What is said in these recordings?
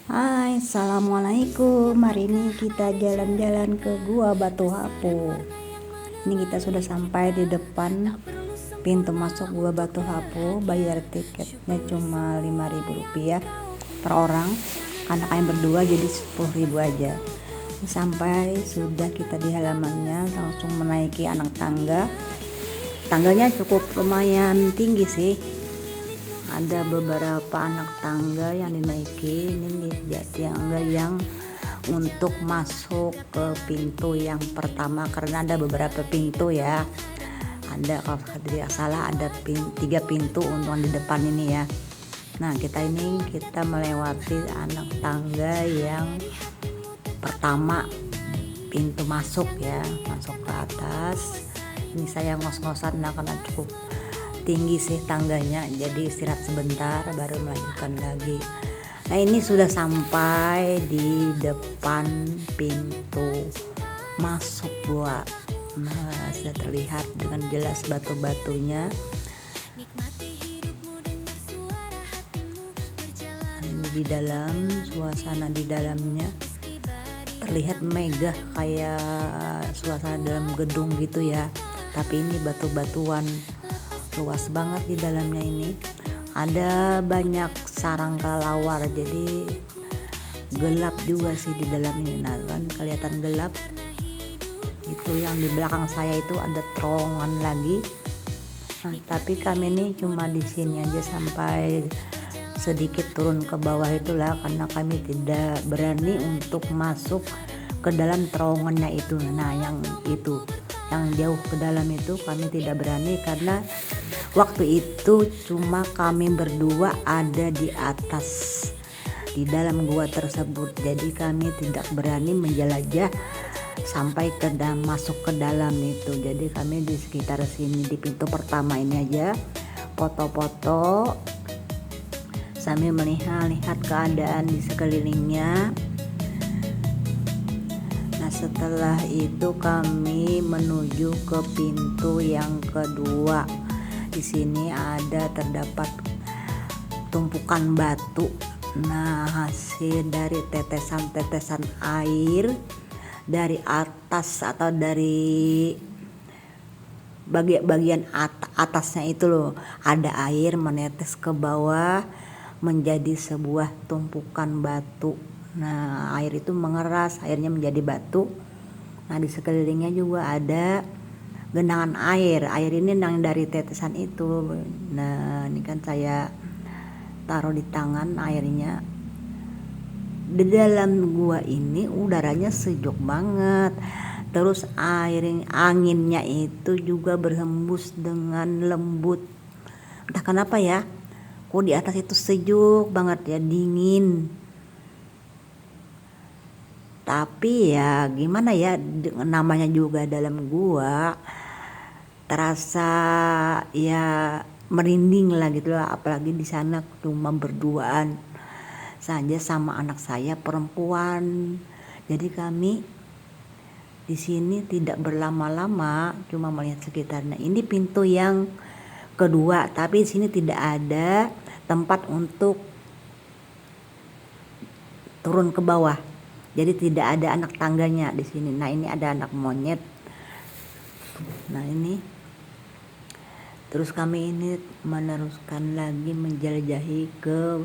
Hai, assalamualaikum. Hari ini kita jalan-jalan ke Gua Batu Hapo. Ini kita sudah sampai di depan pintu masuk Gua Batu Hapo. Bayar tiketnya cuma Rp5.000 per orang. Karena kalian berdua jadi Rp10.000 aja. Sampai sudah kita di halamannya, langsung menaiki anak tangga. Tangganya cukup lumayan tinggi sih. Ada beberapa anak tangga yang dinaiki. Ini tangga yang untuk masuk ke pintu yang pertama, karena ada beberapa pintu ya. Ada, kalau tidak salah, ada 3 pintu untuk di depan ini ya. Nah, kita melewati anak tangga yang pertama, pintu masuk ya, masuk ke atas. Ini saya ngos-ngosan karena cukup tinggi sih tangganya, jadi istirahat sebentar baru melanjutkan lagi. Nah, ini sudah sampai di depan pintu masuk gua. Nah, sudah terlihat dengan jelas batu-batunya. Ini di dalam, suasana di dalamnya terlihat megah kayak suasana dalam gedung gitu ya, tapi ini batu-batuan. Luas banget di dalamnya ini. Ada banyak sarang kelelawar, jadi gelap juga sih di dalam ini. Nah, kan kelihatan gelap. Itu yang di belakang saya itu ada terowongan lagi. Nah, tapi kami ini cuma di sini aja sampai sedikit turun ke bawah itulah, karena kami tidak berani untuk masuk ke dalam terowongannya itu. Nah, yang jauh ke dalam itu kami tidak berani, karena waktu itu cuma kami berdua ada di atas di dalam gua tersebut, jadi kami tidak berani menjelajah sampai ke dalam, masuk ke dalam itu. Jadi kami di sekitar sini, di pintu pertama ini aja foto-foto sambil melihat keadaan di sekelilingnya. Nah, setelah itu kami menuju ke pintu yang kedua. Di sini terdapat tumpukan batu. Nah, hasil dari tetesan-tetesan air dari atas, atau dari bagian atasnya itu loh, ada air menetes ke bawah menjadi sebuah tumpukan batu. Nah, air itu mengeras, airnya menjadi batu. Nah, di sekelilingnya juga ada genangan air ini yang dari tetesan itu. Nah, ini kan saya taruh di tangan airnya. Di dalam gua ini udaranya sejuk banget, terus anginnya itu juga berhembus dengan lembut. Entah kenapa ya, kok di atas itu sejuk banget ya, dingin. Tapi ya gimana ya, namanya juga dalam gua, terasa ya merinding lah gitu lah. Apalagi di sana cuma berduaan saja sama anak saya perempuan. Jadi kami di sini tidak berlama-lama, cuma melihat sekitarnya. Ini pintu yang kedua, tapi di sini tidak ada tempat untuk turun ke bawah. Jadi tidak ada anak tangganya di sini. Nah, ini ada anak monyet. Nah, ini terus kami ini meneruskan lagi menjelajahi ke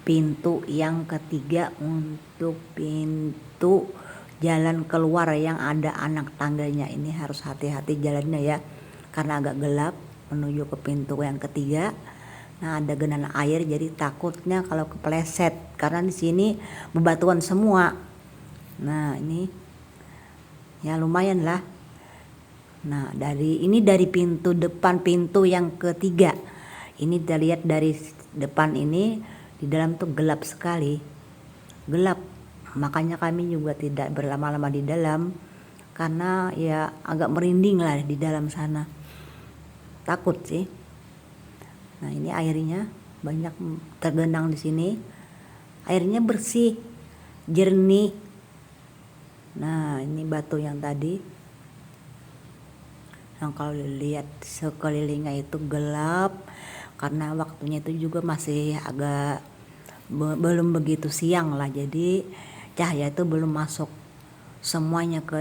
pintu yang ketiga, untuk pintu jalan keluar yang ada anak tangganya. Ini harus hati-hati jalannya ya, karena agak gelap menuju ke pintu yang ketiga. Nah, ada genangan air, jadi takutnya kalau kepleset, karena di sini bebatuan semua. Nah, ini ya lumayan lah. Nah, dari pintu depan, pintu yang ketiga. Ini kita lihat dari depan ini, di dalam tuh gelap sekali. Gelap. Makanya kami juga tidak berlama-lama di dalam, karena ya agak merinding lah di dalam sana. Takut sih. Nah, ini airnya banyak tergenang di sini. Airnya bersih, jernih. Nah, ini batu yang tadi. Yang kalau lihat sekelilingnya itu gelap, karena waktunya itu juga masih agak belum begitu siang lah, jadi cahaya itu belum masuk semuanya ke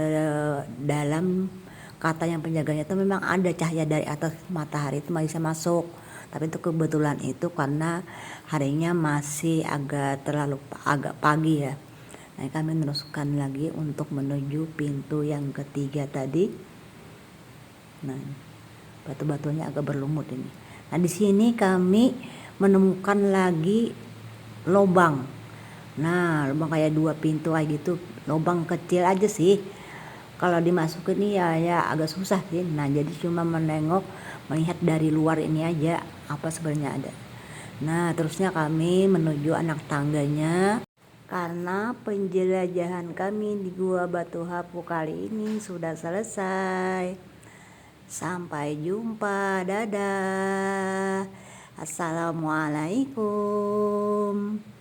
dalam. Katanya penjaganya itu memang ada cahaya dari atas matahari itu masih bisa masuk, tapi itu kebetulan itu karena harinya masih agak pagi ya. Nah, kami meneruskan lagi untuk menuju pintu yang ketiga tadi. Nah, batu-batunya agak berlumut ini. Nah, di sini kami menemukan lagi lubang. Nah, lubang kayak 2 pintu kayak gitu, lubang kecil aja sih. Kalau dimasukin ini ya agak susah sih. Nah, jadi cuma melihat dari luar ini aja apa sebenarnya ada. Nah, terusnya kami menuju anak tangganya karena penjelajahan kami di Gua Batu Hapu kali ini sudah selesai. Sampai jumpa, dadah. Assalamualaikum.